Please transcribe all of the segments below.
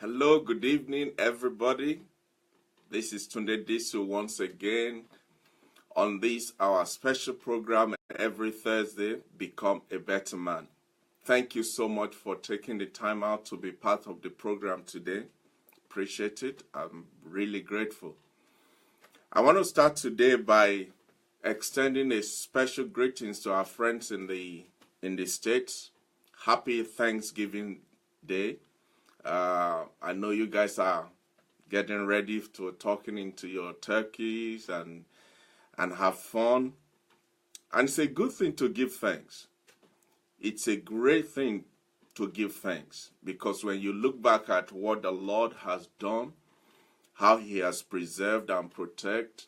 Hello, good evening, everybody. This is Tunde Disu once again on this, our special program every Thursday, Become a Better Man. Thank you so much for taking the time out to be part of the program today. Appreciate it. I'm really grateful. I want to start today by extending a special greetings to our friends in the States. Happy Thanksgiving Day. I know you guys are getting ready to talking into your turkeys and have fun. And it's a good thing to give thanks. It's a great thing to give thanks because when you look back at what the Lord has done, how he has preserved and protected,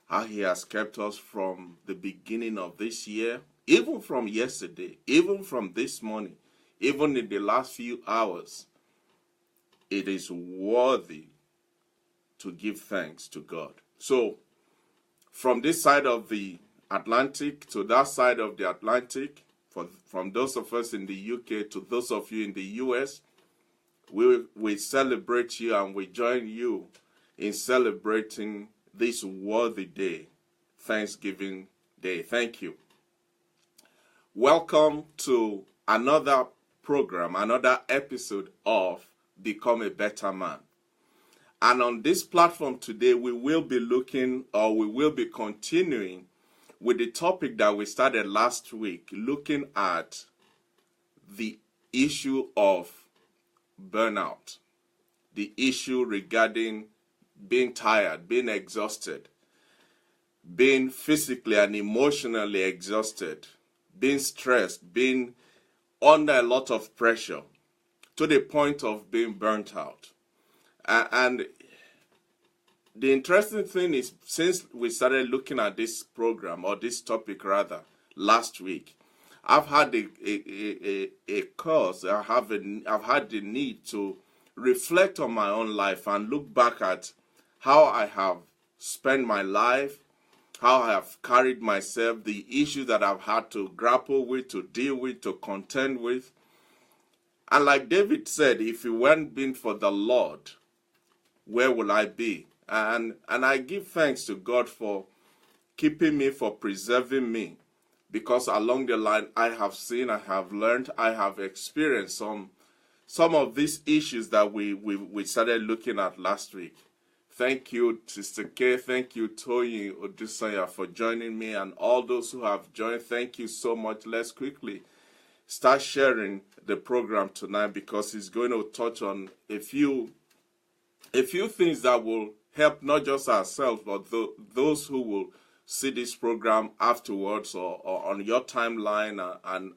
how he has kept us from the beginning of this year, even from yesterday, even from this morning, even in the last few hours, it is worthy to give thanks to God. So, from this side of the Atlantic to that side of the Atlantic, from those of us in the UK to those of you in the US, we celebrate you and we join you in celebrating this worthy day, Thanksgiving Day. Thank you. Welcome to another program, another episode of Become a Better Man. And on this platform today, we will be continuing with the topic that we started last week, looking at the issue of burnout, the issue regarding being tired, being exhausted, being physically and emotionally exhausted, being stressed, being under a lot of pressure, to the point of being burnt out. And the interesting thing is, since we started looking at this program, or this topic rather, last week, I've had a course, I've had the need to reflect on my own life and look back at how I have spent my life, how I have carried myself, the issues that I've had to grapple with, to deal with, to contend with. And like David said, if it weren't been for the Lord, where will I be? And I give thanks to God for keeping me, for preserving me. Because along the line, I have seen, I have learned, I have experienced some of these issues that we started looking at last week. Thank you, Sister K. Thank you, Toyin Odusanya, for joining me. And all those who have joined, thank you so much. Let's quickly start sharing the program tonight, because it's going to touch on a few things that will help not just ourselves, but those who will see this program afterwards, or on your timeline and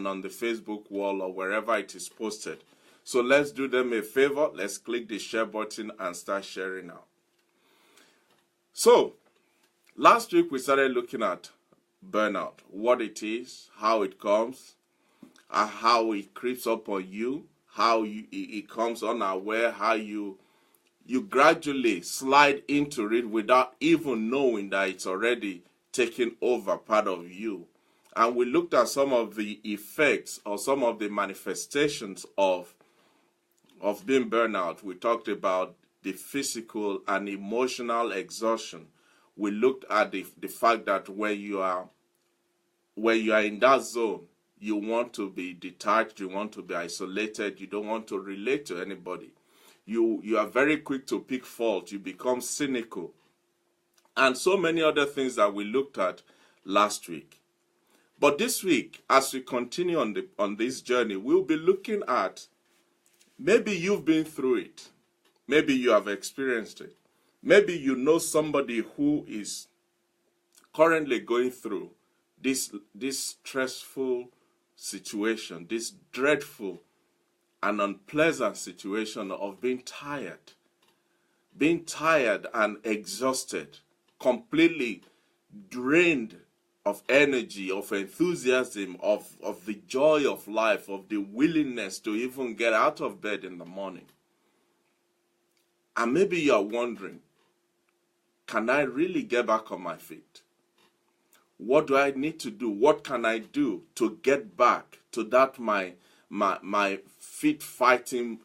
on the Facebook wall or wherever it is posted. So let's do them a favor. Let's click the share button and start sharing now. So last week we started looking at burnout, what it is, how it comes, how it creeps up on you, how it comes unaware, how you gradually slide into it without even knowing that it's already taken over part of you. And we looked at some of the effects or some of the manifestations of being burnout. We talked about the physical and emotional exhaustion. We looked at the fact that when you are in that zone, you want to be detached, you want to be isolated, you don't want to relate to anybody. You are very quick to pick fault, you become cynical, and so many other things that we looked at last week. But this week, as we continue on this journey, we'll be looking at, maybe you've been through it, maybe you have experienced it, maybe you know somebody who is currently going through this stressful situation, this dreadful and unpleasant situation of being tired and exhausted, completely drained of energy, of enthusiasm, of the joy of life, of the willingness to even get out of bed in the morning. And maybe you are wondering, can I really get back on my feet? What do I need to do? What can I do to get back to that my feet fighting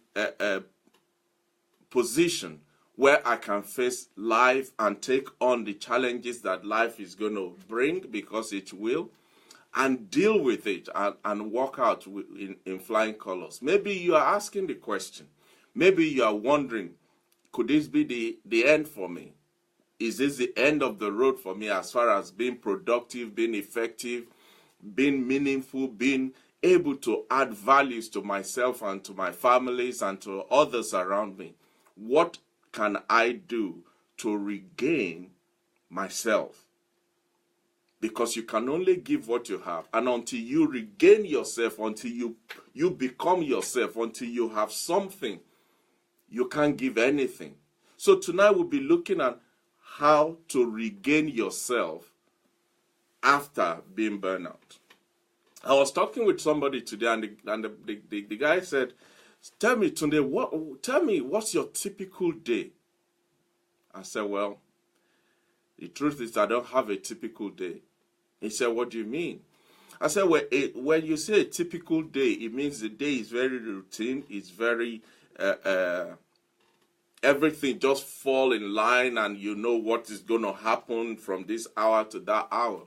position where I can face life and take on the challenges that life is going to bring, because it will, and deal with it and walk out in flying colors. Maybe you are asking the question. Maybe you are wondering, could this be the end for me? Is this the end of the road for me as far as being productive, being effective, being meaningful, being able to add values to myself and to my families and to others around me? What can I do to regain myself? Because you can only give what you have. And until you regain yourself, until you become yourself, until you have something, you can't give anything. So tonight we'll be looking at how to regain yourself after being burned out. I was talking with somebody today, and the guy said, tell me, Tunde, tell me what's your typical day? I said, well, the truth is I don't have a typical day. He said, what do you mean? I said, well, when you say a typical day, it means the day is very routine. It's very, everything just fall in line, and you know what is going to happen from this hour to that hour.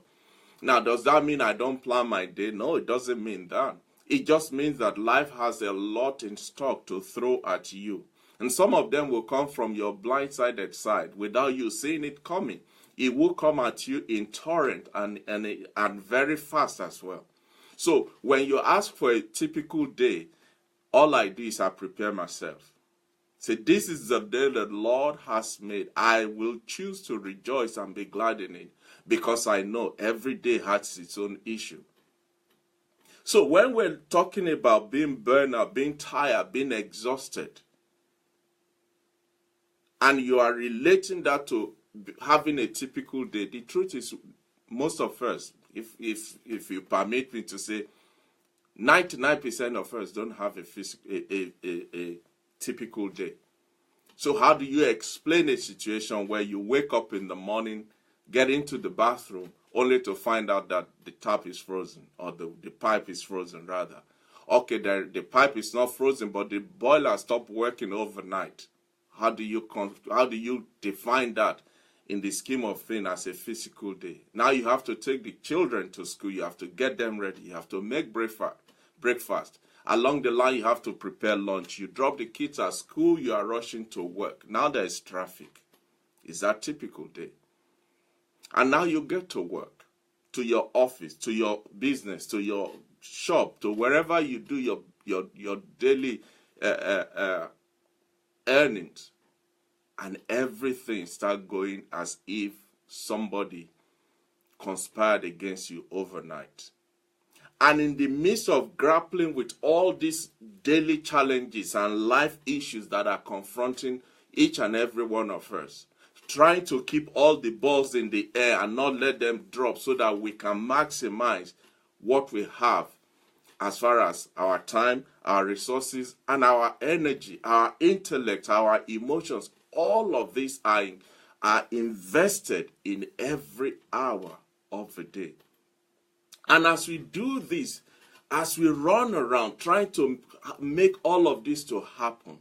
Now, does that mean I don't plan my day? No, it doesn't mean that. It just means that life has a lot in stock to throw at you. And some of them will come from your blindsided side without you seeing it coming. It will come at you in torrent and very fast as well. So when you ask for a typical day, all I do is I prepare myself. Say, this is the day that the Lord has made. I will choose to rejoice and be glad in it, because I know every day has its own issue. So when we're talking about being burned out, being tired, being exhausted, and you are relating that to having a typical day, the truth is, most of us, if you permit me to say, 99% of us don't have a typical day. So how do you explain a situation where you wake up in the morning, get into the bathroom, only to find out that the tap is frozen, or the pipe is frozen rather? Okay, the pipe is not frozen, but the boiler stopped working overnight. How do you define that in the scheme of things as a physical day? Now you have to take the children to school. You have to get them ready. You have to make breakfast. Along the line, you have to prepare lunch. You drop the kids at school. You are rushing to work. Now there is traffic. Is that typical day? And now you get to work, to your office, to your business, to your shop, to wherever you do your daily earnings, and everything start going as if somebody conspired against you overnight. And in the midst of grappling with all these daily challenges and life issues that are confronting each and every one of us, trying to keep all the balls in the air and not let them drop so that we can maximize what we have as far as our time, our resources, and our energy, our intellect, our emotions, all of these are invested in every hour of the day. And as we do this, as we run around trying to make all of this to happen,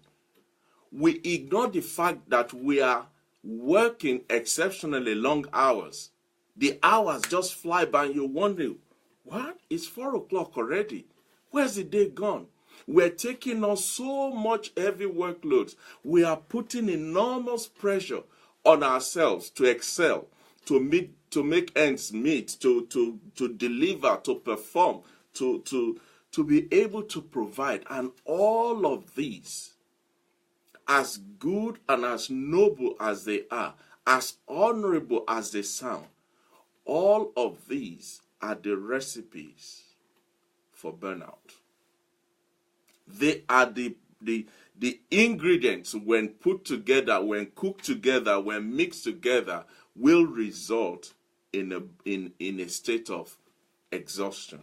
we ignore the fact that we are working exceptionally long hours. The hours just fly by and you're wondering, what? It's 4 o'clock already. Where's the day gone? We're taking on so much heavy workloads. We are putting enormous pressure on ourselves to excel, to make ends meet, to deliver, to perform, to be able to provide. And all of these, as good and as noble as they are, as honorable as they sound, all of these are the recipes for burnout. They are the ingredients, when put together, when cooked together, when mixed together, will result in a state of exhaustion,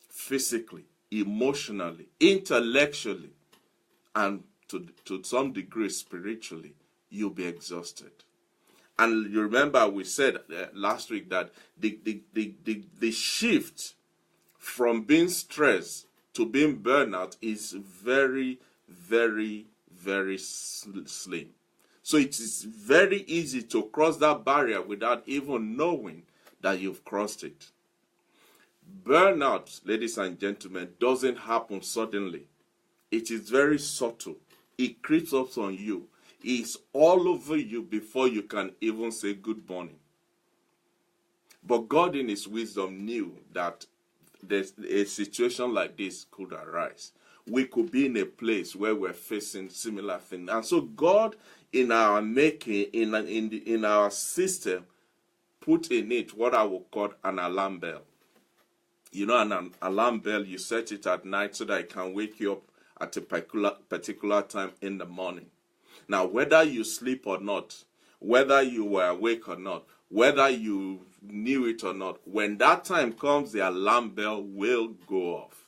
physically, emotionally, intellectually, and to some degree spiritually. You'll be exhausted. And you remember we said last week that the shift from being stressed to being burnout is very, very, very slim. So it is very easy to cross that barrier without even knowing that you've crossed it. Burnout, ladies and gentlemen, doesn't happen suddenly. It is very subtle. It creeps up on you. It's all over you before you can even say good morning. But God in his wisdom knew that a situation like this could arise. We could be in a place where we're facing similar things. And so God, in our making, in our system, put in it what I would call an alarm bell. You know, an alarm bell, you set it at night so that it can wake you up at a particular time in the morning. Now, whether you sleep or not, whether you were awake or not, whether you knew it or not, when that time comes, the alarm bell will go off.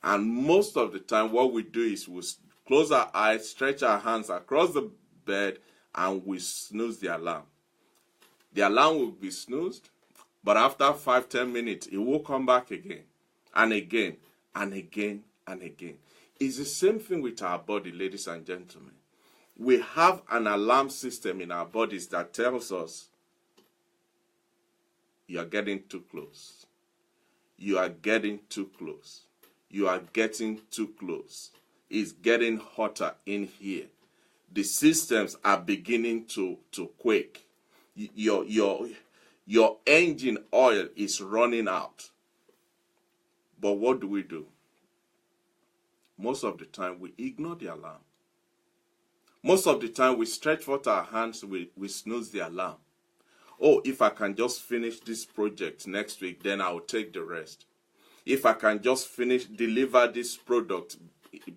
And most of the time, what we do is we close our eyes, stretch our hands across the bed, and we snooze the alarm. The alarm will be snoozed, but after 5-10 minutes, it will come back again, and again, and again, and again. It's the same thing with our body, ladies and gentlemen. We have an alarm system in our bodies that tells us, you are getting too close. You are getting too close. You are getting too close. It's getting hotter in here. The systems are beginning to quake. Your engine oil is running out. But what do? Most of the time, we ignore the alarm. Most of the time, we stretch forth our hands, we snooze the alarm. Oh, if I can just finish this project next week, then I'll take the rest. If I can just deliver this product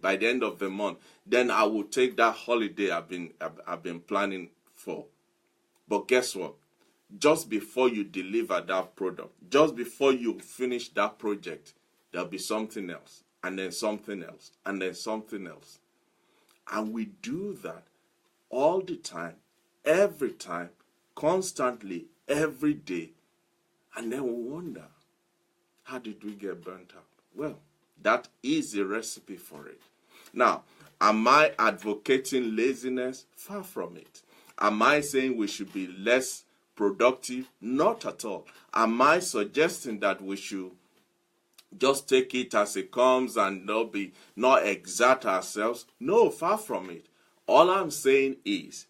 by the end of the month, then I will take that holiday I've been planning for. But guess what? Just before you deliver that product, just before you finish that project, there'll be something else, and then something else, and then something else. And we do that all the time, every time, constantly, every day. And then we wonder, how did we get burnt out? Well, that is the recipe for it. Now, am I advocating laziness? Far from it. Am I saying we should be less productive? Not at all. Am I suggesting that we should just take it as it comes and not exert ourselves? No, far from it. All I'm saying is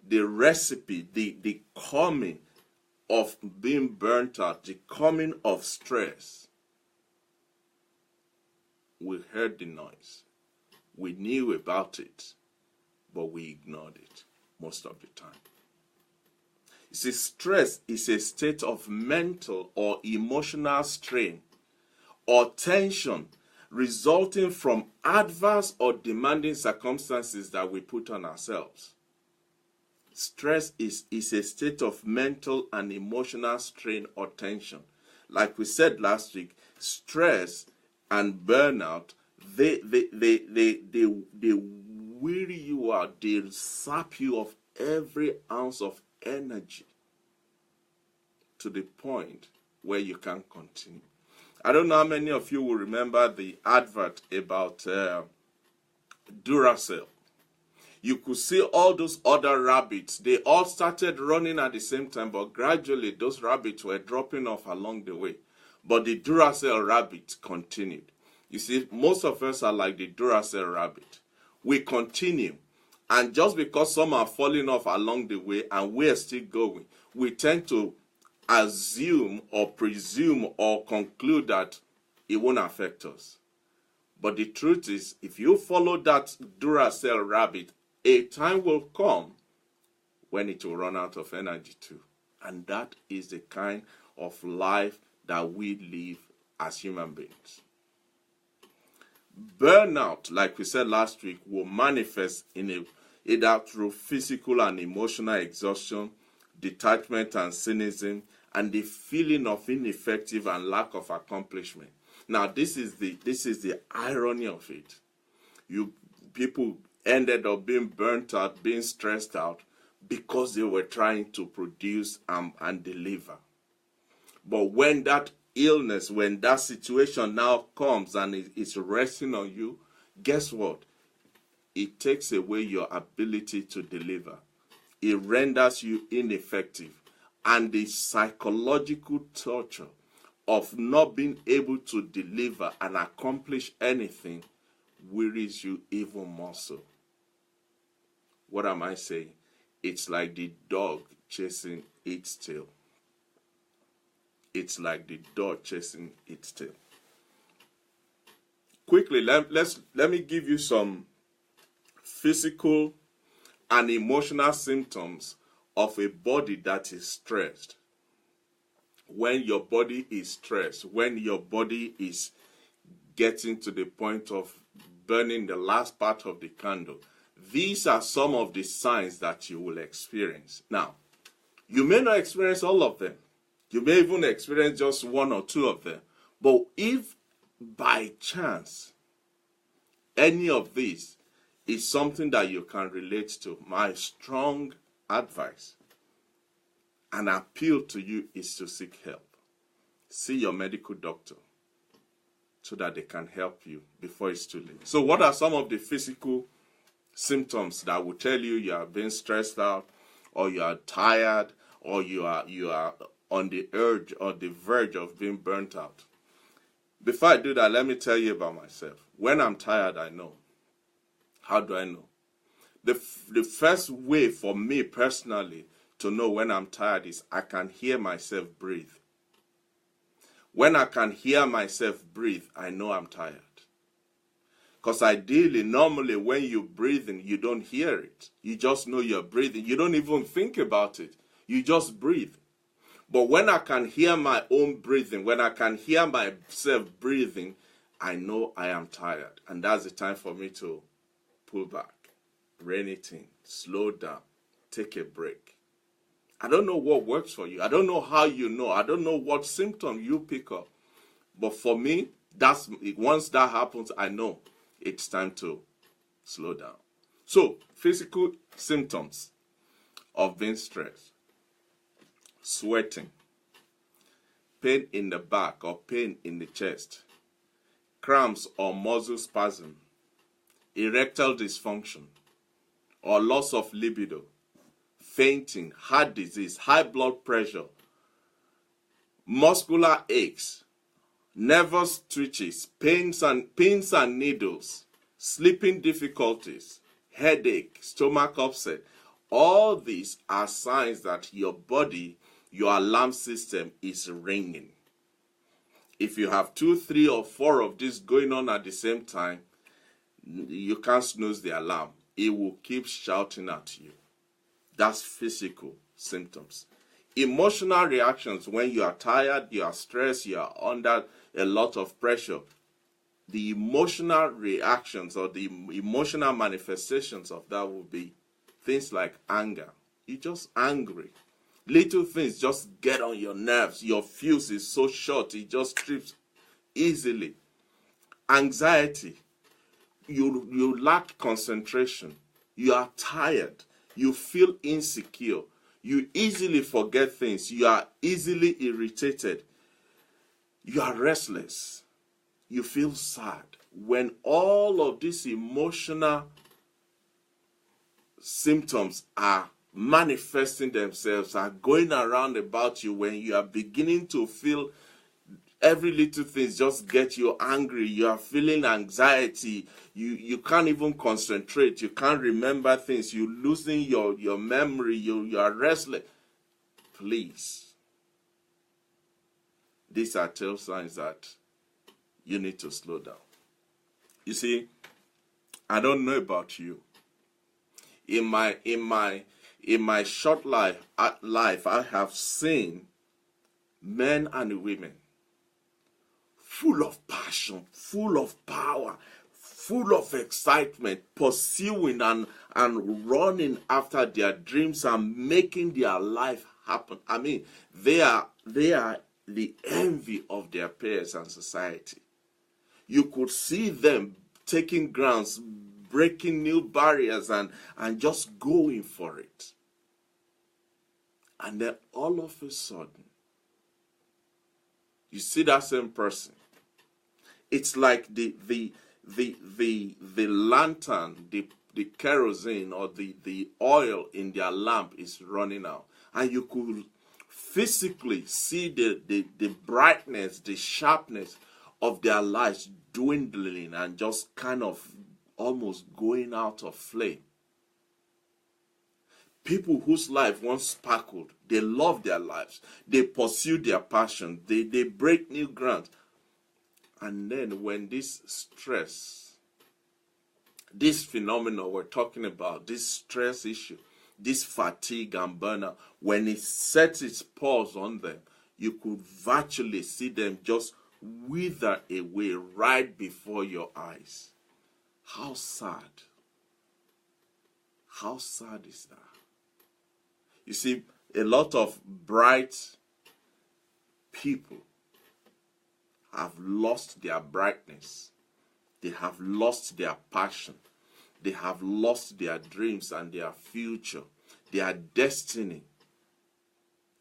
the recipe, the coming of being burnt out, the coming of stress. We heard the noise. We knew about it, but we ignored it most of the time. You see, stress is a state of mental or emotional strain or tension resulting from adverse or demanding circumstances that we put on ourselves. Stress is a state of mental and emotional strain or tension. Like we said last week, stress and burnout, they weary you out. They sap you of every ounce of energy to the point where you can't continue. I don't know how many of you will remember the advert about Duracell. You could see all those other rabbits. They all started running at the same time, but gradually those rabbits were dropping off along the way. But the Duracell Rabbit continued. You see, most of us are like the Duracell Rabbit. We continue. And just because some are falling off along the way and we're still going, we tend to assume or presume or conclude that it won't affect us. But the truth is, if you follow that Duracell Rabbit, a time will come when it will run out of energy too. And that is the kind of life that we live as human beings. Burnout, like we said last week, will manifest either through physical and emotional exhaustion, detachment and cynicism, and the feeling of ineffective and lack of accomplishment. Now, this is the irony of it. People ended up being burnt out, being stressed out, because they were trying to produce and deliver. But when that illness, when that situation now comes and it's resting on you, guess what? it takes away your ability to deliver. It renders you ineffective. And the psychological torture of not being able to deliver and accomplish anything wearies you even more so. What am I saying? It's like the dog chasing its tail. It's like the dog chasing its tail. Quickly, let me give you some physical and emotional symptoms of a body that is stressed. When your body is stressed, when your body is getting to the point of burning the last part of the candle, these are some of the signs that you will experience. Now, you may not experience all of them. You may even experience just one or two of them. But if by chance any of these is something that you can relate to, my strong advice and appeal to you is to seek help. See your medical doctor so that they can help you before it's too late. So what are some of the physical symptoms that will tell you are being stressed out, or you are tired, or you are on the urge or the verge of being burnt out? Before I do that, let me tell you about myself. When I'm tired, I know. How do I know? The first way for me personally to know when I'm tired is I can hear myself breathe. When I can hear myself breathe, I know I'm tired. Because ideally, normally when you're breathing, you don't hear it. You just know you're breathing. You don't even think about it. You just breathe. But when I can hear my own breathing, when I can hear myself breathing, I know I am tired. And that's the time for me to pull back, rein it in, slow down, take a break. I don't know what works for you. I don't know how you know. I don't know what symptom you pick up. But for me, once that happens, I know it's time to slow down. So, physical symptoms of being stressed: sweating, pain in the back or pain in the chest, cramps or muscle spasm, erectile dysfunction or loss of libido, fainting, heart disease, high blood pressure, muscular aches, nervous twitches, pins and needles, sleeping difficulties, headache, stomach upset. All these are signs that your body, your alarm system is ringing. If you have 2, 3, or 4 of these going on at the same time, you can't snooze the alarm. It will keep shouting at you. That's physical symptoms. Emotional reactions: when you are tired, you are stressed, you are under a lot of pressure. The emotional reactions or the emotional manifestations of that will be things like anger. You're just angry. Little things just get on your nerves. Your fuse is so short, it just trips easily. Anxiety. You lack concentration. You are tired. You feel insecure. You easily forget things. You are easily irritated. You are restless. You feel sad. When all of these emotional symptoms are manifesting themselves, are going around about you, when you are beginning to feel every little thing just get you angry, you are feeling anxiety, you can't even concentrate, you can't remember things, you're losing your memory, you are restless, please, these are tell signs that you need to slow down. You see, I don't know about you. In my short life, I have seen men and women full of passion, full of power, full of excitement, pursuing and running after their dreams and making their life happen. I mean, they are the envy of their peers and society. You could see them taking grounds, breaking new barriers and just going for it. And then all of a sudden, you see that same person. It's like the lantern, the kerosene or the oil in their lamp is running out. And you could physically see the brightness, the sharpness of their lights dwindling and just kind of almost going out of flame. People whose life once sparkled, they love their lives, they pursue their passion, they break new ground. And then when this stress, this phenomenon we're talking about, this stress issue, this fatigue and burnout, when it sets its paws on them, you could virtually see them just wither away right before your eyes. How sad. How sad is that? You see, a lot of bright people have lost their brightness. They have lost their passion. They have lost their dreams and their future, their destiny,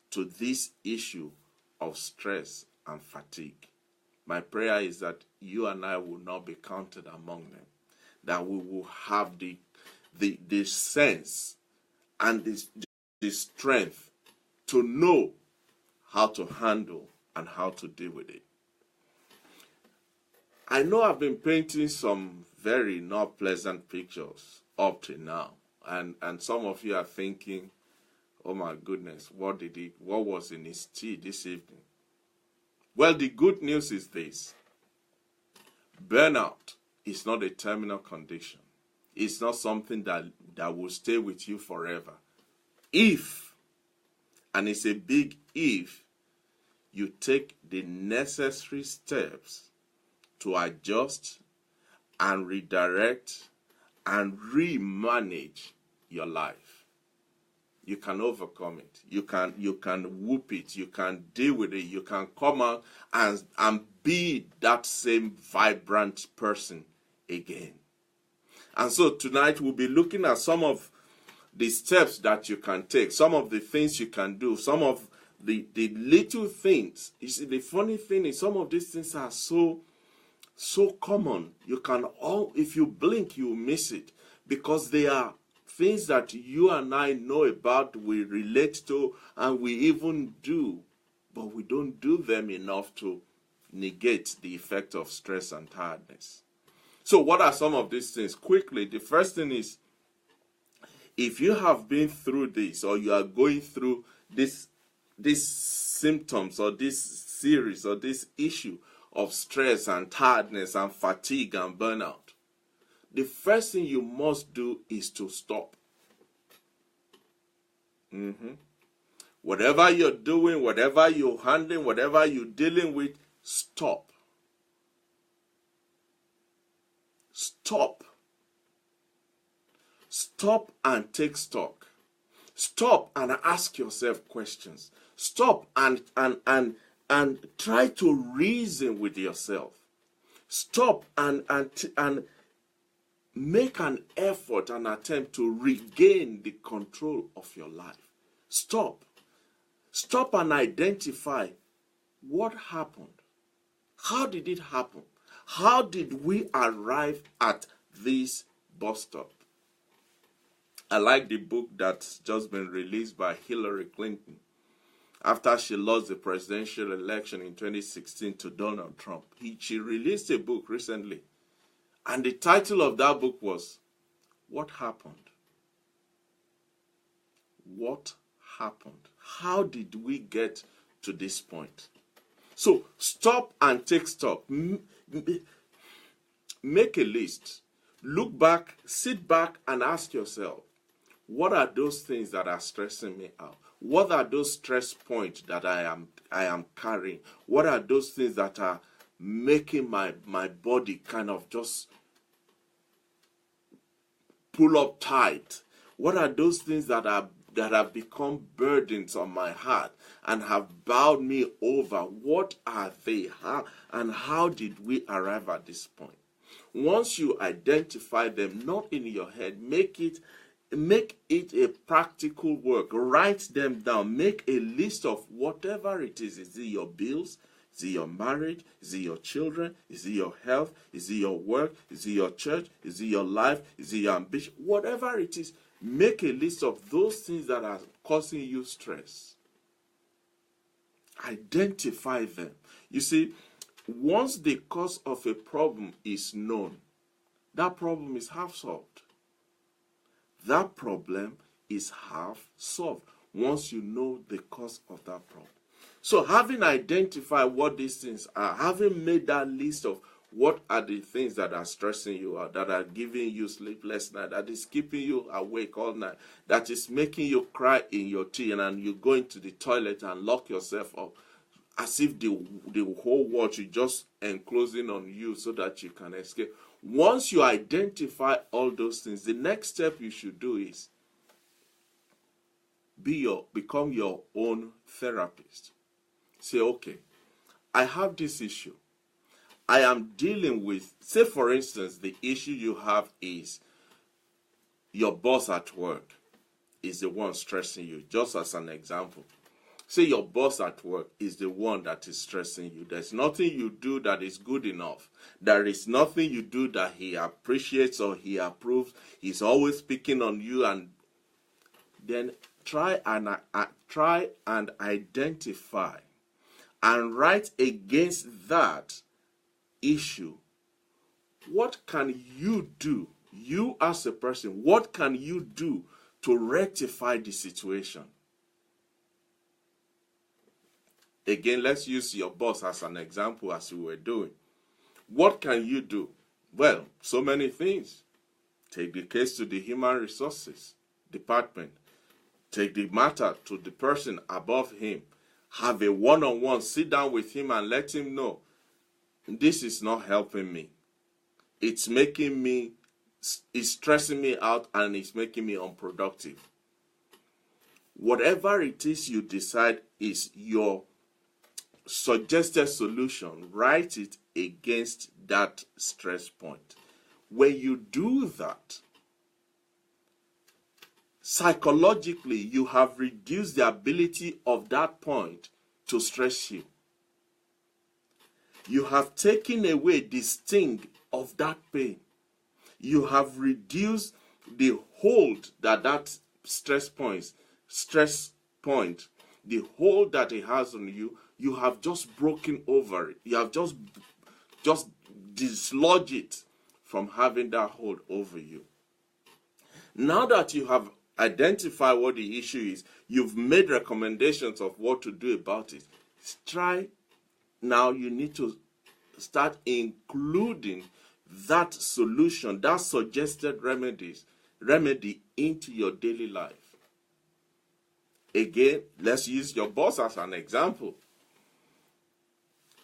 to this issue of stress and fatigue. My prayer is that you and I will not be counted among them, that we will have the sense and the strength to know how to handle and how to deal with it. I know I've been painting some very not pleasant pictures up to now, and some of you are thinking, oh my goodness, what was in his tea this evening? Well, the good news is this: burnout is not a terminal condition. It's not something that will stay with you forever. If, and it's a big if, you take the necessary steps to adjust and redirect and remanage your life, you can overcome it. You can whoop it. You can deal with it. You can come out and be that same vibrant person again. And so tonight we'll be looking at some of the steps that you can take, some of the things you can do, some of the little things. You see, the funny thing is some of these things are so common. You can if you blink, you miss it, because they are things that you and I know about, we relate to, and we even do, but we don't do them enough to negate the effect of stress and tiredness. So what are some of these things? Quickly, the first thing is, if you have been through this, or you are going through these symptoms, or this series, or this issue of stress and tiredness and fatigue and burnout, the first thing you must do is to stop. Whatever you're doing, whatever you're handling, whatever you're dealing with, stop. Stop. Stop and take stock. Stop and ask yourself questions. Stop and try to reason with yourself. Stop and make an effort, an attempt to regain the control of your life. Stop. Stop and identify what happened. How did it happen? How did we arrive at this bus stop? I like the book that's just been released by Hillary Clinton after she lost the presidential election in 2016 to Donald Trump. She released a book recently, and the title of that book was, What Happened? What happened? How did we get to this point? So stop and take stock. Make a list. Look back, sit back and ask yourself, what are those things that are stressing me out? What are those stress points that I am carrying? What are those things that are making my body kind of just pull up tight? What are those things that have become burdens on my heart and have bowed me over? What are they? How did we arrive at this point? Once you identify them, not in your head, make it a practical work. Write them down. Make a list of whatever it is. Is it your bills? Is it your marriage? Is it your children? Is it your health? Is it your work? Is it your church? Is it your life? Is it your ambition? Whatever it is, make a list of those things that are causing you stress. Identify them. You see, once the cause of a problem is known, that problem is half solved. That problem is half solved once you know the cause of that problem. So having identified what these things are, having made that list of what are the things that are stressing you out, that are giving you sleepless night, that is keeping you awake all night, that is making you cry in your tea, and you go into the toilet and lock yourself up, as if the whole world is just enclosing on you so that you can escape. Once you identify all those things, the next step you should do is become your own therapist. Say, okay, I have this issue. I am dealing with, say for instance, the issue you have is your boss at work is the one stressing you, just as an example. Say your boss at work is the one that is stressing you. There's nothing you do that is good enough. There is nothing you do that he appreciates or he approves. He's always picking on you, and then try and identify and write against that issue. What can you do? You as a person, what can you do to rectify the situation? Again, let's use your boss as an example, as we were doing. What can you do? Well, so many things. Take the case to the human resources department. Take the matter to the person above him. Have a one-on-one, sit down with him and let him know, this is not helping me. It's stressing me out, and it's making me unproductive. Whatever it is you decide is your suggested solution, write it against that stress point. When you do that, psychologically, you have reduced the ability of that point to stress you. You have taken away the sting of that pain. You have reduced the hold that stress point, the hold that it has on you, you have just broken over it. You have just dislodged it from having that hold over you. Now that you have identified what the issue is, you've made recommendations of what to do about it. Now you need to start including that solution, that suggested remedy into your daily life. Again, let's use your boss as an example.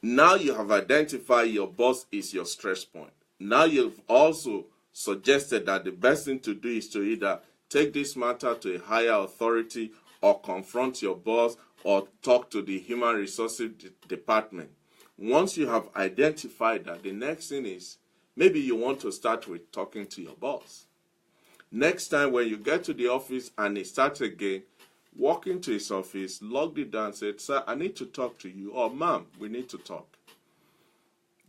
Now you have identified your boss is your stress point. Now you've also suggested that the best thing to do is to either take this matter to a higher authority, or confront your boss, or talk to the human resources department. Once you have identified that, the next thing is, maybe you want to start with talking to your boss. Next time when you get to the office and he starts again, walk into his office, lock the door and say, sir, I need to talk to you. Or ma'am, we need to talk.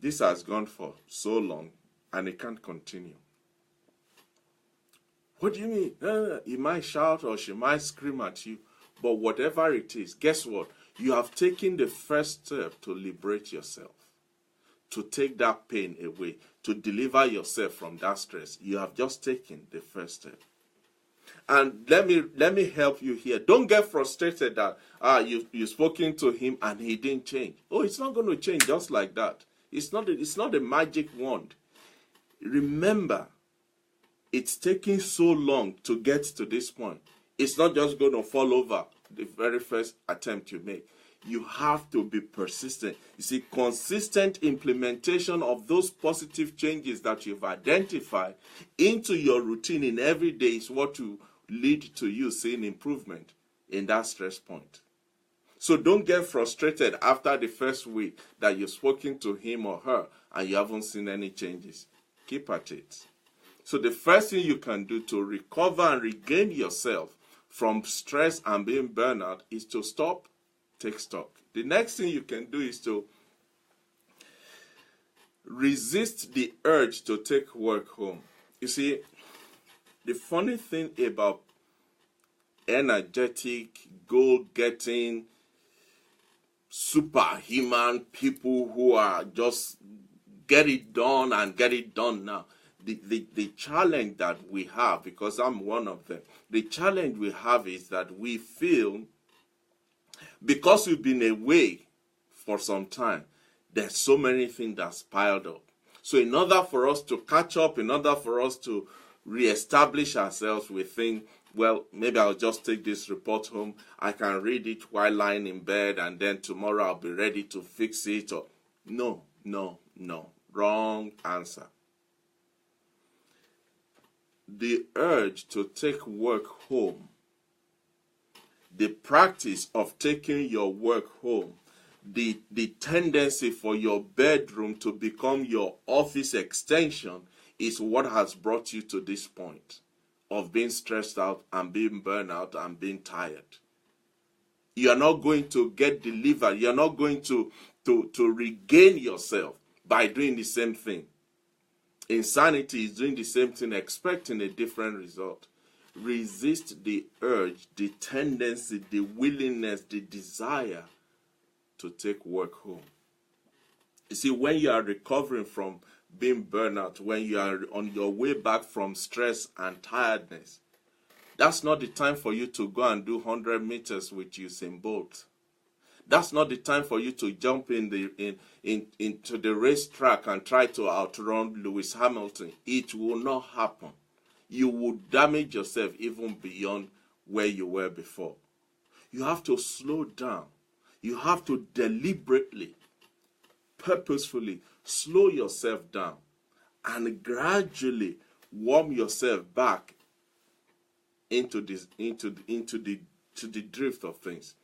This has gone for so long and it can't continue. What do you mean? He might shout or she might scream at you. But whatever it is, guess what? You have taken the first step to liberate yourself, to take that pain away, to deliver yourself from that stress. You have just taken the first step. And let me help you here. Don't get frustrated that you've spoken to him and he didn't change. Oh, it's not going to change just like that. It's not a magic wand. Remember, it's taking so long to get to this point. It's not just going to fall over the very first attempt you make. You have to be persistent. You see, consistent implementation of those positive changes that you've identified into your routine in every day is what will lead to you seeing improvement in that stress point. So don't get frustrated after the first week that you've spoken to him or her and you haven't seen any changes. Keep at it. So the first thing you can do to recover and regain yourself from stress and being burnout is to stop, take stock. The next thing you can do is to Resist the urge to take work home. You see, the funny thing about energetic, goal-getting, superhuman people who are just get it done and get it done now. The challenge that we have, because I'm one of them, the challenge we have is that we feel, because we've been away for some time, there's so many things that's piled up. So in order for us to catch up, in order for us to reestablish ourselves, we think, well, maybe I'll just take this report home. I can read it while lying in bed, and then tomorrow I'll be ready to fix it. Or no. Wrong answer. The urge to take work home, the practice of taking your work home, the tendency for your bedroom to become your office extension is what has brought you to this point of being stressed out and being burned out and being tired. You are not going to get delivered. You are not going to regain yourself by doing the same thing. Insanity is doing the same thing, expecting a different result. Resist the urge, the tendency, the willingness, the desire to take work home. You see, when you are recovering from being burned out, when you are on your way back from stress and tiredness, that's not the time for you to go and do 100 meters with Usain Bolt. That's not the time for you to jump into the racetrack and try to outrun Lewis Hamilton. It will not happen. You will damage yourself even beyond where you were before. You have to slow down. You have to deliberately, purposefully slow yourself down and gradually warm yourself back into the drift of things.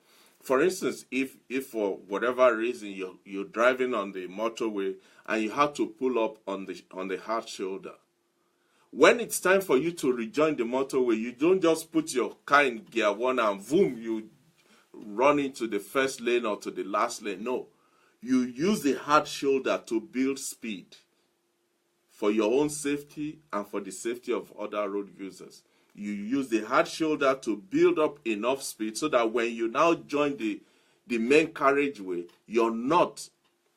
For instance, if for whatever reason you're driving on the motorway and you have to pull up on the hard shoulder, when it's time for you to rejoin the motorway, you don't just put your car in gear 1 and boom, you run into the first lane or to the last lane. No, you use the hard shoulder to build speed for your own safety and for the safety of other road users. You use the hard shoulder to build up enough speed so that when you now join the main carriageway, you're not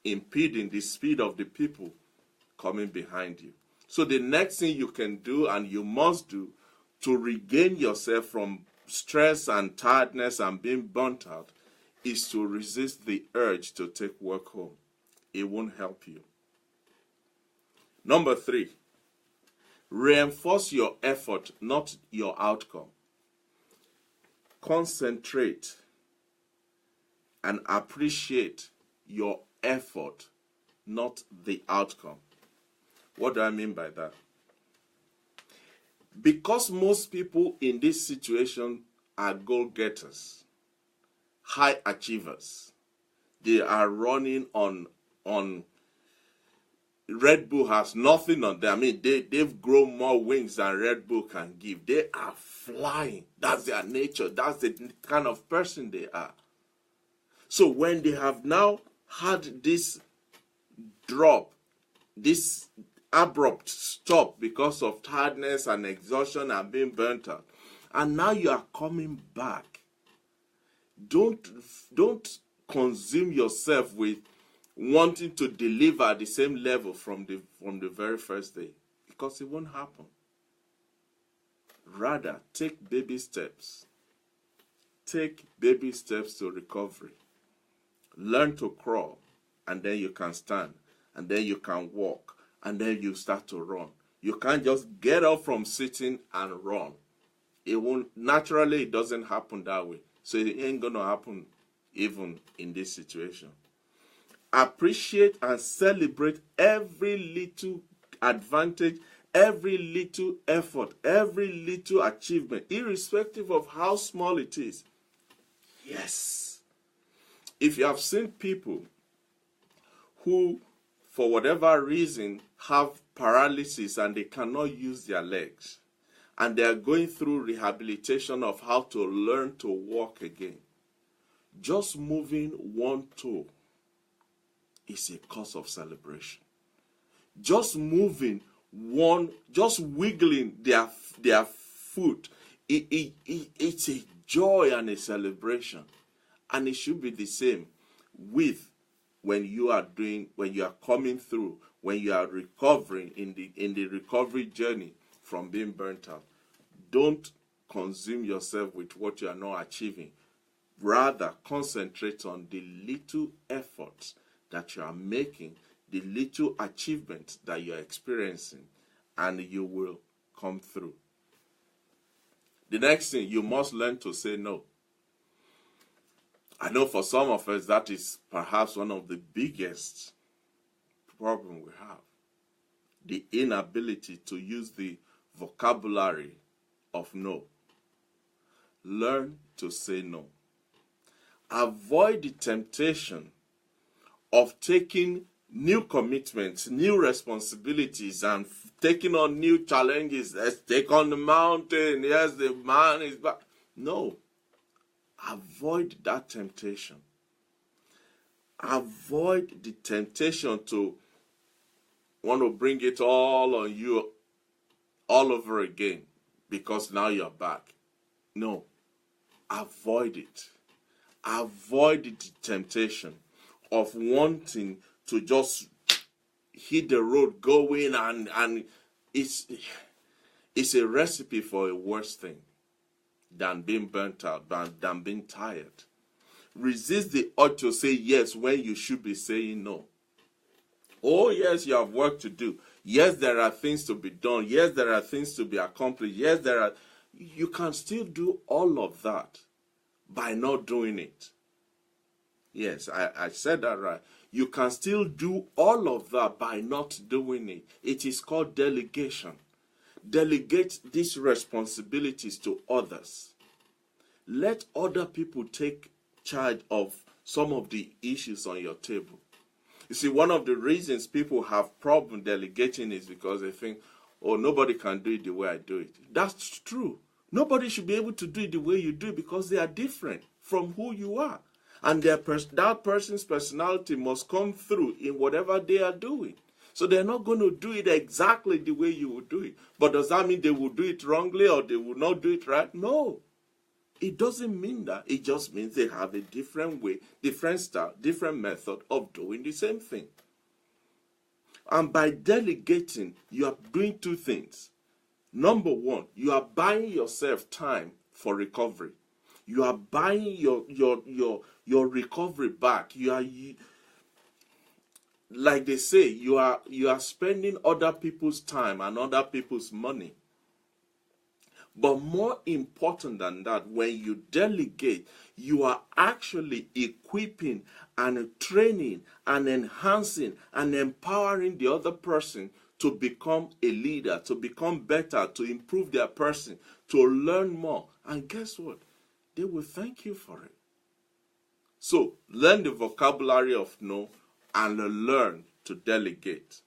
impeding the speed of the people coming behind you. So the next thing you can do and you must do to regain yourself from stress and tiredness and being burnt out is to resist the urge to take work home. It won't help you. Number 3, reinforce your effort, not your outcome. Concentrate and appreciate your effort, not the outcome. What do I mean by that? Because most people in this situation are goal-getters, high achievers. They are running on Red Bull has nothing on them. I mean, they've grown more wings than Red Bull can give. They are flying. That's their nature. That's the kind of person they are. So when they have now had this drop, this abrupt stop because of tiredness and exhaustion and being burnt out, and now you are coming back, don't consume yourself with wanting to deliver at the same level from the very first day, because it won't happen. Rather, take baby steps. Take baby steps to recovery. Learn to crawl, and then you can stand, and then you can walk, and then you start to run. You can't just get up from sitting and run. It won't, naturally, it doesn't happen that way. So it ain't going to happen even in this situation. Appreciate and celebrate every little advantage, every little effort, every little achievement, irrespective of how small it is. Yes. If you have seen people who, for whatever reason, have paralysis and they cannot use their legs, and they are going through rehabilitation of how to learn to walk again, just moving one toe is a cause of celebration. just moving one, just wiggling their foot, it's a joy and a celebration. And it should be the same with when you are coming through, when you are recovering in the recovery journey from being burnt out. Don't consume yourself with what you are not achieving. Rather, concentrate on the little efforts that you are making, the little achievements that you are experiencing, and you will come through. The next thing, you must learn to say no. I know for some of us that is perhaps one of the biggest problems we have. The inability to use the vocabulary of no. Learn to say no. Avoid the temptation of taking new commitments, new responsibilities, and taking on new challenges. Let's take on the mountain. Yes, the man is back. No. Avoid that temptation. Avoid the temptation to want to bring it all on you all over again because now you're back. No. Avoid it. Avoid the temptation of wanting to just hit the road going, and it's a recipe for a worse thing than being burnt out, than being tired. Resist the urge to say yes when you should be saying no. Oh yes, you have work to do. Yes, there are things to be done. Yes, there are things to be accomplished. Yes, you can still do all of that by not doing it. Yes, I said that right. You can still do all of that by not doing it. It is called delegation. Delegate these responsibilities to others. Let other people take charge of some of the issues on your table. You see, one of the reasons people have problem delegating is because they think, oh, nobody can do it the way I do it. That's true. Nobody should be able to do it the way you do it because they are different from who you are. And that person's personality must come through in whatever they are doing. So they're not going to do it exactly the way you would do it. But does that mean they will do it wrongly or they will not do it right? No. It doesn't mean that. It just means they have a different way, different style, different method of doing the same thing. And by delegating, you are doing two things. Number one, you are buying yourself time for recovery. You are buying your recovery back. Like they say, you are spending other people's time and other people's money. But more important than that, when you delegate, you are actually equipping and training and enhancing and empowering the other person to become a leader, to become better, to improve their person, to learn more. And guess what? They will thank you for it. So, learn the vocabulary of no and learn to delegate.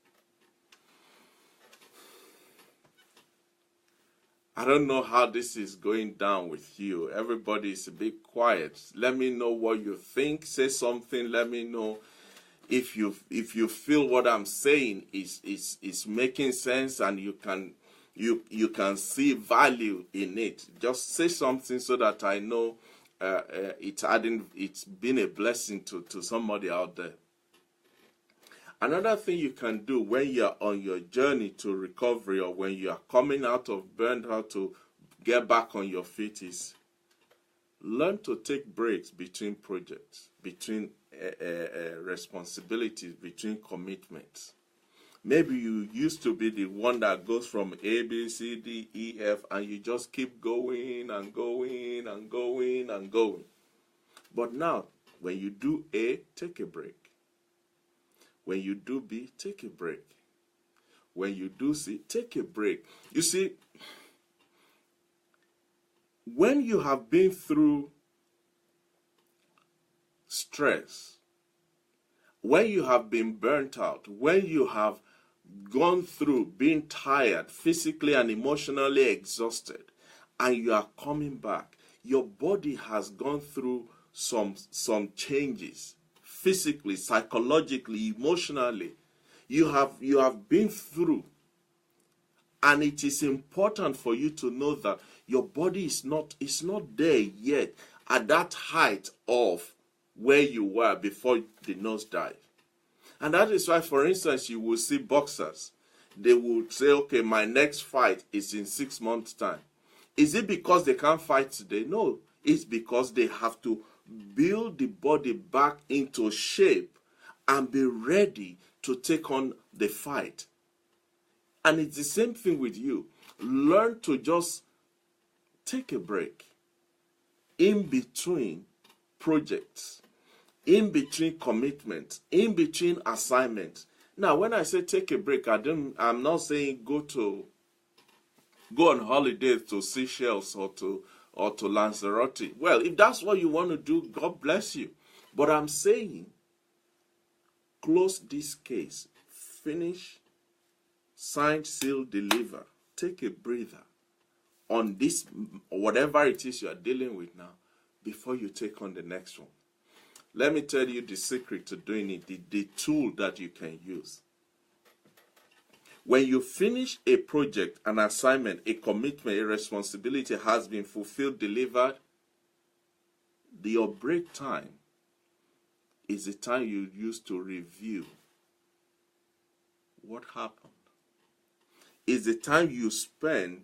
I don't know how this is going down with you. Everybody is a bit quiet. Let me know what you think. Say something. Let me know if you feel what I'm saying is making sense and you can see value in it. Just say something so that I know it's been a blessing to somebody out there. Another thing you can do when you're on your journey to recovery or when you are coming out of burnout to get back on your feet is learn to take breaks between projects, between responsibilities, between commitments. Maybe you used to be the one that goes from A, B, C, D, E, F, and you just keep going and going and going and going. But now, when you do A, take a break. When you do B, take a break. When you do C, take a break. You see, when you have been through stress, when you have been burnt out, when you have gone through being tired, physically and emotionally exhausted, and you are coming back, your body has gone through some changes. Physically, psychologically, emotionally, You have been through. And it is important for you to know that your body is not there yet at that height of where you were before the nosedive. And that is why, for instance, you will see boxers. They will say, okay, my next fight is in 6 months' time. Is it because they can't fight today? No, it's because they have to build the body back into shape and be ready to take on the fight. And it's the same thing with you. Learn to just take a break in between projects, in between commitments, in between assignments. Now, when I say take a break, I'm not saying go on holidays to Seychelles or to Lanzarote. Well, if that's what you want to do, God bless you. But I'm saying close this case, finish, sign, seal, deliver. Take a breather on this, whatever it is you are dealing with now, before you take on the next one. Let me tell you the secret to doing it, the tool that you can use. When you finish a project, an assignment, a commitment, a responsibility has been fulfilled, delivered, your break time is the time you use to review what happened. Is the time you spend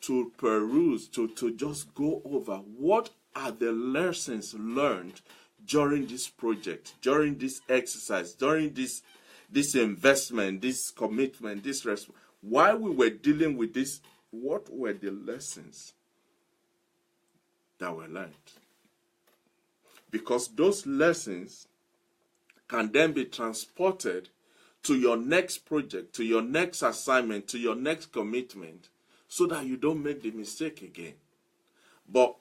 to peruse, to just go over what are the lessons learned during this project, during this exercise, during this investment, this commitment, while we were dealing with this, what were the lessons that were learned? Because those lessons can then be transported to your next project, to your next assignment, to your next commitment, so that you don't make the mistake again. But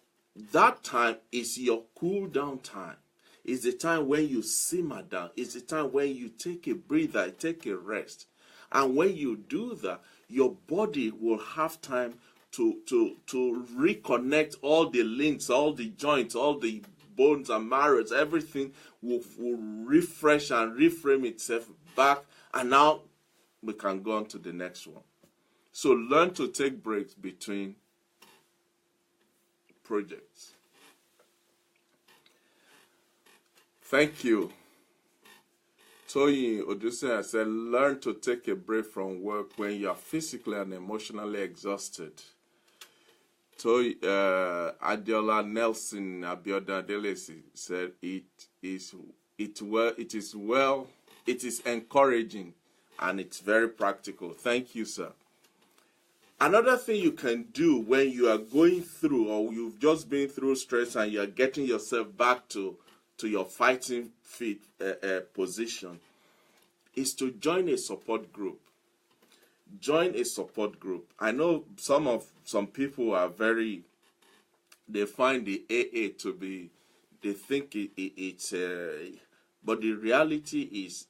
that time is your cool down time. It's the time when you simmer down. It's the time when you take a breather, take a rest. And when you do that, your body will have time to reconnect all the links, all the joints, all the bones and marrows. Everything will refresh and reframe itself back. And now we can go on to the next one. So learn to take breaks between projects. Thank you. Toyin Oduse said, learn to take a break from work when you are physically and emotionally exhausted. Adiola Nelson Abioda Delesi said, it is encouraging and it's very practical. Thank you, sir. Another thing you can do when you are going through, or you've just been through stress and you're getting yourself back to your fighting fit position, is to join a support group. Join a support group. I know some people are they find the AA to be, they think it's but the reality is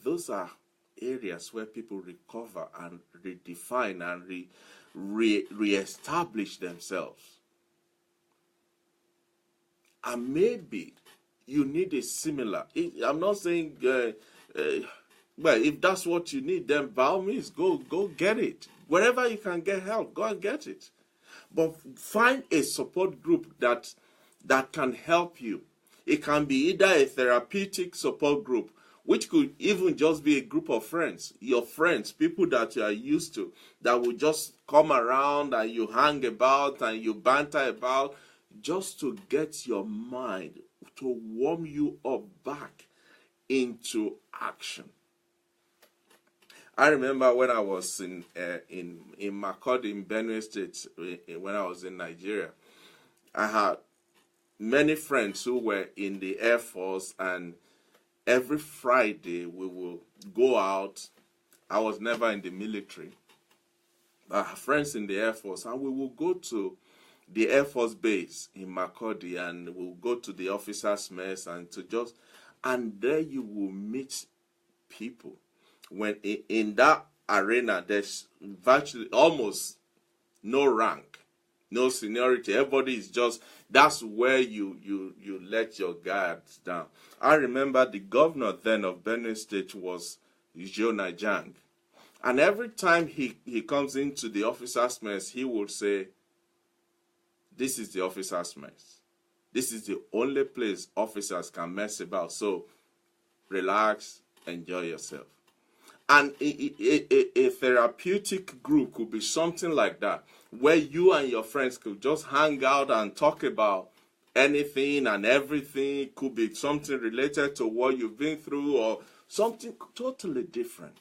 those are areas where people recover and redefine and reestablish themselves. And maybe you need a similar. I'm not saying, well, if that's what you need, then by all means, go get it. Wherever you can get help, go and get it. But find a support group that can help you. It can be either a therapeutic support group, which could even just be a group of friends, your friends, people that you are used to, that will just come around and you hang about and you banter about, just to get your mind, to warm you up back into action. I remember when I was in Makurdi in Benue State, when I was in Nigeria, I had many friends who were in the Air Force, and every Friday we will go out. I was never in the military. I have friends in the Air Force, and we will go to the Air Force base in Makurdi, and we'll go to the officers' mess, and there you will meet people. When in that arena, there's virtually almost no rank, no seniority. Everybody is just, that's where you let your guards down. I remember the governor then of Benue State was Jonah Jang. And every time he comes into the officers' mess, he will say, this is the officers' mess. This is the only place officers can mess about. So relax, enjoy yourself. And a therapeutic group could be something like that, where you and your friends could just hang out and talk about anything and everything. It could be something related to what you've been through or something totally different.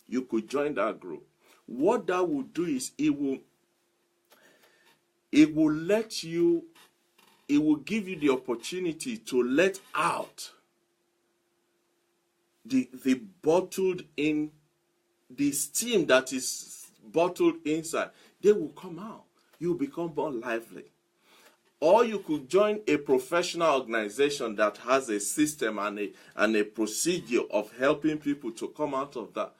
You could join that group. What that will do is it will give you the opportunity to let out the bottled in, the steam that is bottled inside. They will come out. You will become more lively. Or you could join a professional organization that has a system and a procedure of helping people to come out of that.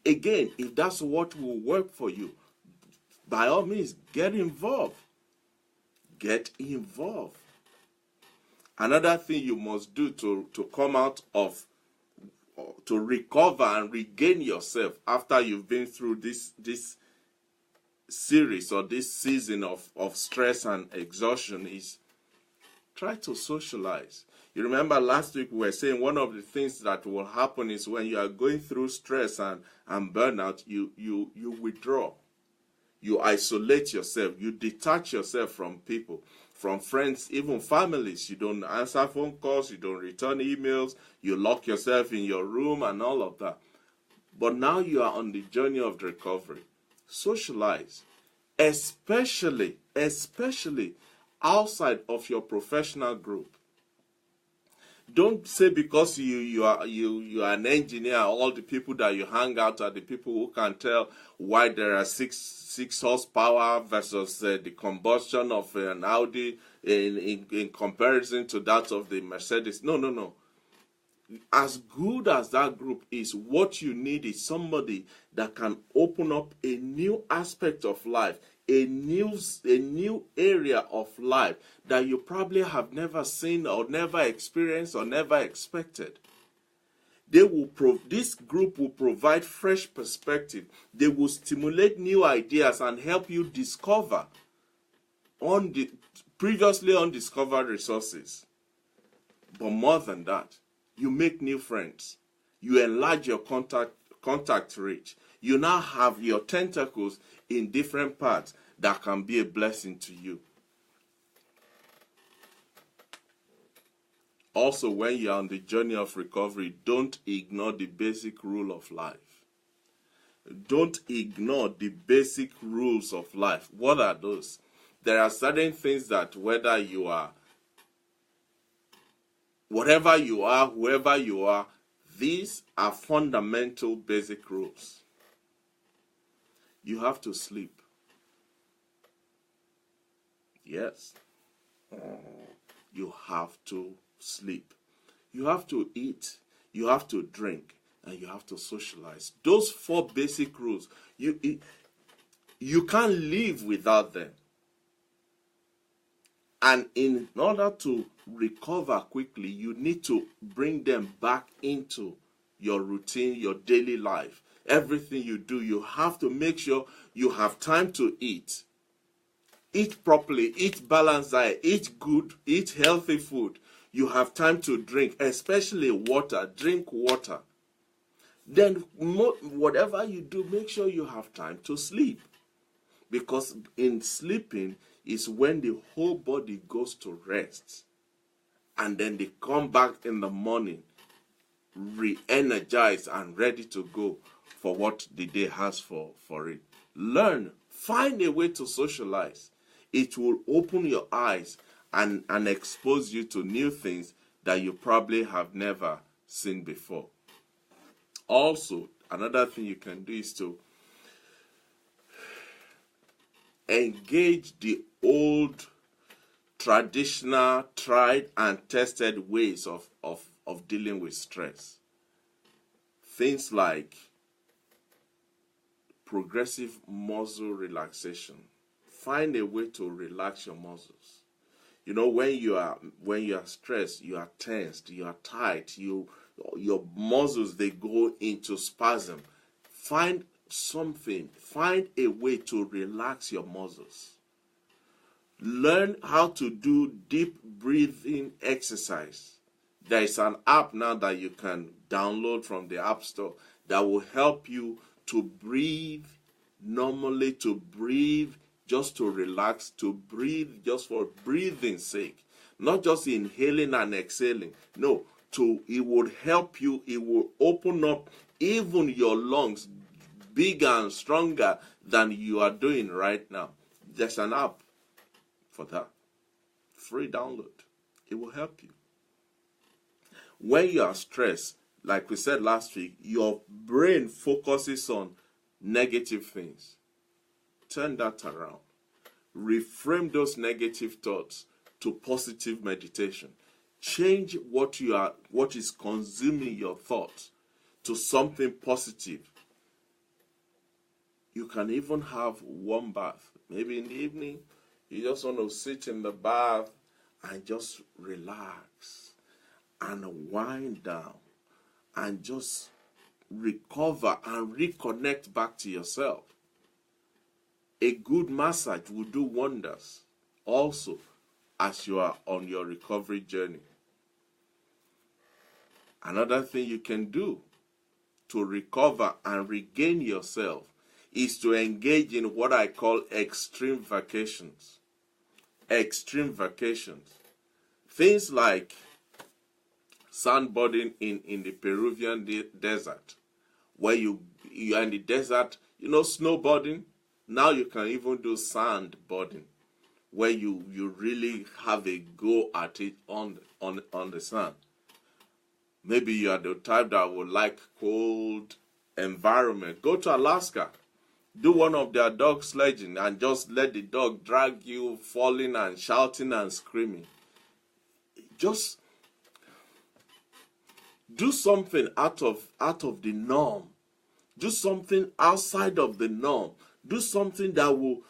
Again, if that's what will work for you, by all means, get involved. Get involved. Another thing you must do to come out of, to recover and regain yourself after you've been through this series or this season of stress and exhaustion, is try to socialize. You remember last week we were saying one of the things that will happen is when you are going through stress and burnout, you withdraw. You isolate yourself. You detach yourself from people, from friends, even families. You don't answer phone calls. You don't return emails. You lock yourself in your room and all of that. But now you are on the journey of recovery. Socialize, especially outside of your professional group. Don't say because you are an engineer, all the people that you hang out are the people who can tell why there are six horsepower versus the combustion of an Audi in comparison to that of the Mercedes. No. As good as that group is, what you need is somebody that can open up a new aspect of life, a new area of life that you probably have never seen or never experienced or never expected. This group will provide fresh perspective. They will stimulate new ideas and help you discover previously undiscovered resources. But more than that, you make new friends. You enlarge your contact reach. You now have your tentacles in different parts that can be a blessing to you. Also, when you're on the journey of recovery, don't ignore the basic rule of life. Don't ignore the basic rules of life. What are those? There are certain things that whatever you are, whoever you are, these are fundamental basic rules. You have to sleep. Yes. You have to sleep. You have to eat. You have to drink. And you have to socialize. Those 4 basic rules, you can't live without them. And in order to recover quickly, you need to bring them back into your routine, your daily life. Everything you do, you have to make sure you have time to eat. Eat properly, eat balanced diet, eat good, eat healthy food. You have time to drink, especially water. Drink water. Then whatever you do, make sure you have time to sleep. Because in sleeping is when the whole body goes to rest. And then they come back in the morning, re-energized and ready to go for what the day has for it. Learn. Find a way to socialize. It will open your eyes and expose you to new things that you probably have never seen before. Also, another thing you can do is to engage the old, traditional, tried and tested ways of dealing with stress. Things like progressive muscle relaxation. Find a way to relax your muscles. You know, when you are stressed, you are tensed, you are tight, you your muscles, they go into spasm. Find something, find a way to relax your muscles. Learn how to do deep breathing exercise. There is an app now that you can download from the App Store that will help you to breathe normally, to breathe just to relax, to breathe just for breathing's sake. Not just inhaling and exhaling. No, it would help you, it will open up even your lungs bigger and stronger than you are doing right now. There's an app for that. Free download. It will help you. When you are stressed, like we said last week, your brain focuses on negative things. Turn that around. Reframe those negative thoughts to positive meditation. Change what is consuming your thoughts to something positive. You can even have warm bath. Maybe in the evening, you just want to sit in the bath and just relax and wind down and just recover and reconnect back to yourself. A good massage will do wonders also as you are on your recovery journey. Another thing you can do to recover and regain yourself is to engage in what I call extreme vacations. Extreme vacations. Things like sandboarding in the Peruvian desert, where you are in the desert, snowboarding. Now you can even do sandboarding, where you really have a go at it on the sand. Maybe you are the type that would like cold environment. Go to Alaska. Do one of their dog sledging and just let the dog drag you, falling and shouting and screaming. Just do something out of the norm. Do something outside of the norm. Do something that will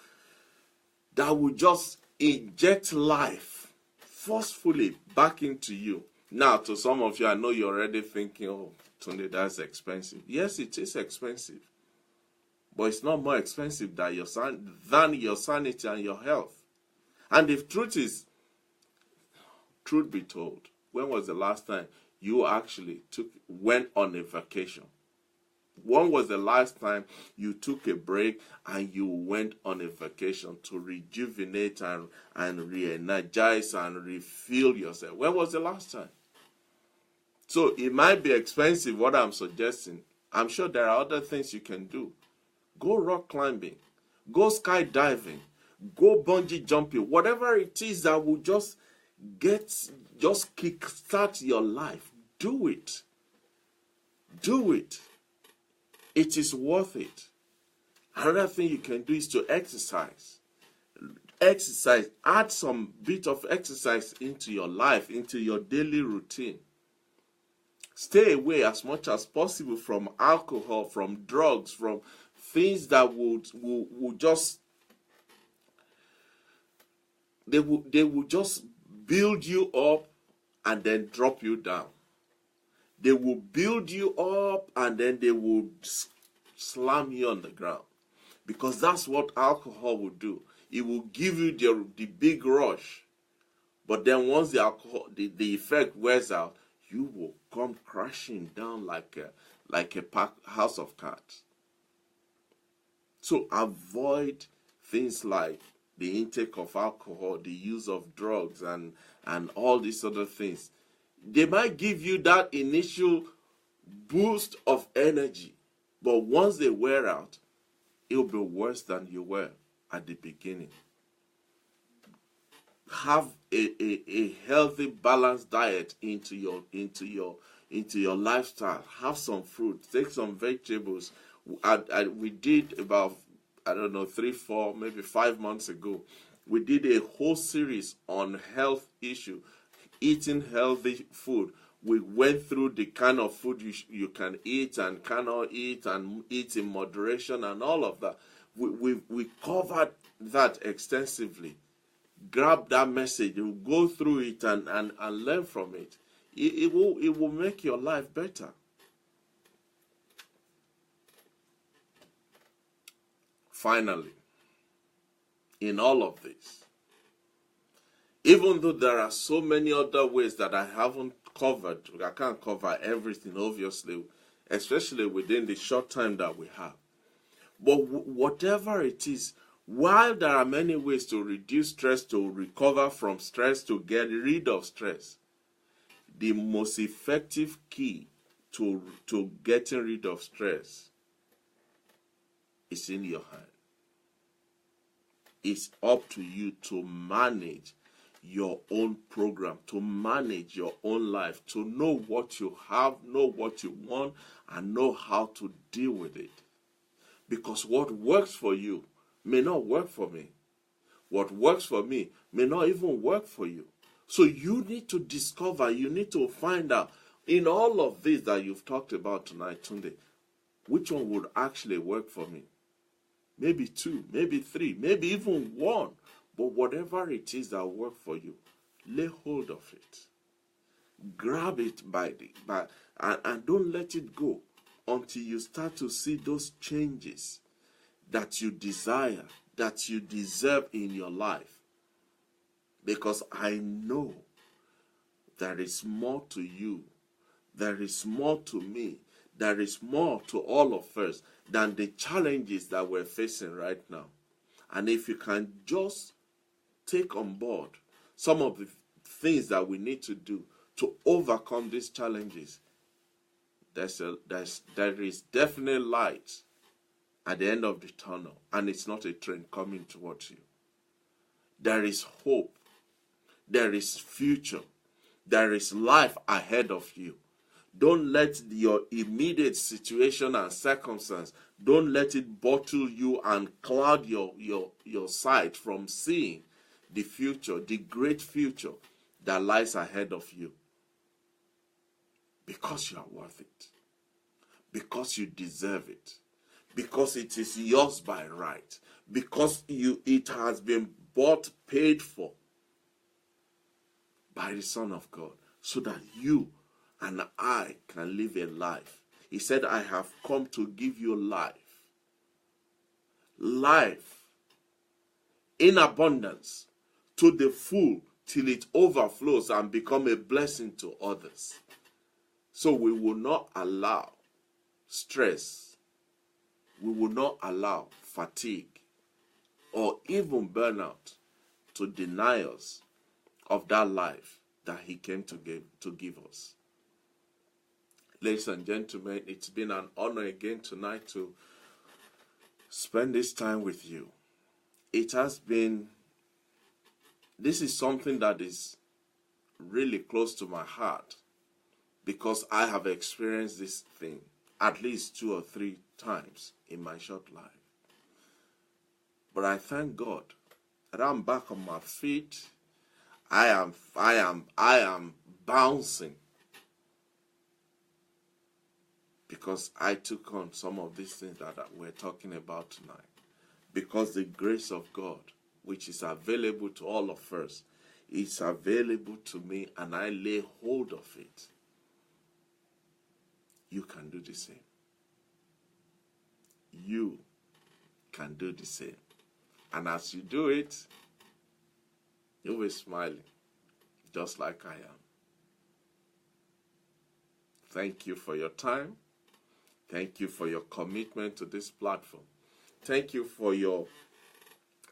just inject life forcefully back into you. Now, to some of you, I know you're already thinking, oh, Tunde, that's expensive. Yes, it is expensive. But it's not more expensive than your sanity and your health. And if truth be told, when was the last time you actually went on a vacation? When was the last time you took a break and you went on a vacation to rejuvenate and re-energize and refill yourself? When was the last time? So it might be expensive, what I'm suggesting. I'm sure there are other things you can do. Go rock climbing. Go skydiving. Go bungee jumping. Whatever it is that will just kickstart your life. Do it. Do it. It is worth it. Another thing you can do is to exercise. Exercise. Add some bit of exercise into your life, into your daily routine. Stay away as much as possible from alcohol, from drugs, from things that will just they will just build you up and then drop you down. They will build you up and then they will slam you on the ground. Because that's what alcohol will do. It will give you the big rush. But then once the effect wears out, you will come crashing down like a house of cards. So avoid things like the intake of alcohol, the use of drugs, and all these other things. They might give you that initial boost of energy, but once they wear out, it'll be worse than you were at the beginning. Have a healthy, balanced diet into your lifestyle. Have some fruit. Take some vegetables. We did about 3, 4, maybe 5 months ago. We did a whole series on health issue, eating healthy food. We went through the kind of food you can eat and cannot eat, and eat in moderation and all of that. We covered that extensively. Grab that message, you go through it and learn from it. it will make your life better. Finally, in all of this, even though there are so many other ways that I haven't covered, I can't cover everything, obviously, especially within the short time that we have. But whatever it is, while there are many ways to reduce stress, to recover from stress, to get rid of stress, the most effective key to getting rid of stress is in your hand. It's up to you to manage your own program, to manage your own life, to know what you have, know what you want, and know how to deal with it. Because what works for you may not work for me. What works for me may not even work for you. So you need to discover, you need to find out, in all of this that you've talked about tonight, Tunde, which one would actually work for me? Maybe 2, maybe 3, maybe even 1. But whatever it is that will work for you, lay hold of it. Grab it and don't let it go until you start to see those changes that you desire, that you deserve in your life. Because I know there is more to you, there is more to me, there is more to all of us than the challenges that we're facing right now. And if you can just take on board some of the things that we need to do to overcome these challenges, there is definite light at the end of the tunnel, and it's not a train coming towards you. There is hope. There is future. There is life ahead of you. Don't let your immediate situation and circumstance, don't let it bottle you and cloud your sight from seeing the future, the great future that lies ahead of you. Because you are worth it. Because you deserve it. Because it is yours by right. Because it has been bought, paid for by the Son of God, so that you and I can live a life. He said, I have come to give you life. Life in abundance, to the full, till it overflows and become a blessing to others. So we will not allow stress. We will not allow fatigue or even burnout to deny us of that life that he came to give us. Ladies and gentlemen, it's been an honor again tonight to spend this time with you. It has been, this is something that is really close to my heart, because I have experienced this thing at least 2 or 3 times in my short life. But I thank God that I'm back on my feet. I am bouncing, because I took on some of these things that we're talking about tonight. Because the grace of God, which is available to all of us, is available to me, and I lay hold of it. You can do the same. You can do the same. And as you do it, you'll be smiling, just like I am. Thank you for your time. Thank you for your commitment to this platform. Thank you for your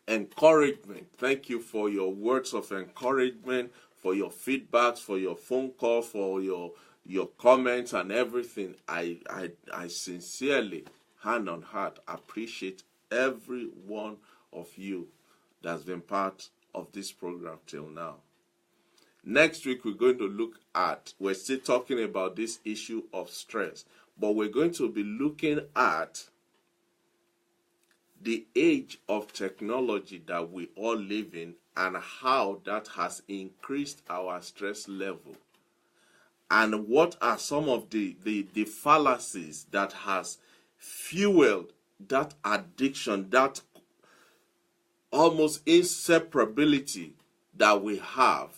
encouragement. Thank you for your words of encouragement, for your feedbacks, for your phone call, for your comments and everything. I sincerely, hand on heart, appreciate every one of you that's been part of this program till now. Next week, we're going to look at, we're still talking about this issue of stress, but we're going to be looking at the age of technology that we all live in and how that has increased our stress level. And what are some of the fallacies that has fueled that addiction, that almost inseparability that we have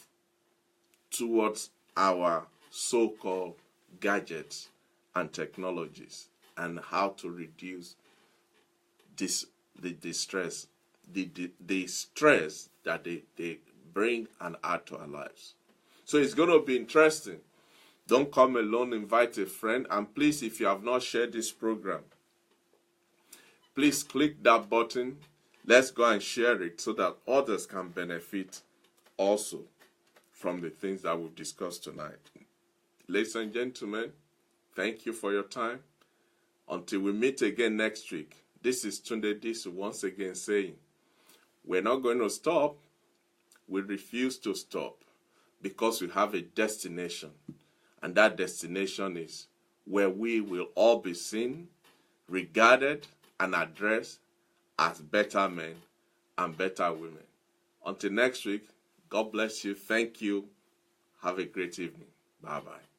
towards our so-called gadgets and technologies, and how to reduce the stress that they bring and add to our lives. So it's going to be interesting. Don't come alone, invite a friend. And please, if you have not shared this program, please click that button. Let's go and share it so that others can benefit also from the things that we've discussed tonight. Ladies and gentlemen, thank you for your time. Until we meet again next week, this is Tunde Disu once again saying, we're not going to stop. We refuse to stop because we have a destination. And that destination is where we will all be seen, regarded, and addressed as better men and better women. Until next week, God bless you. Thank you. Have a great evening. Bye-bye.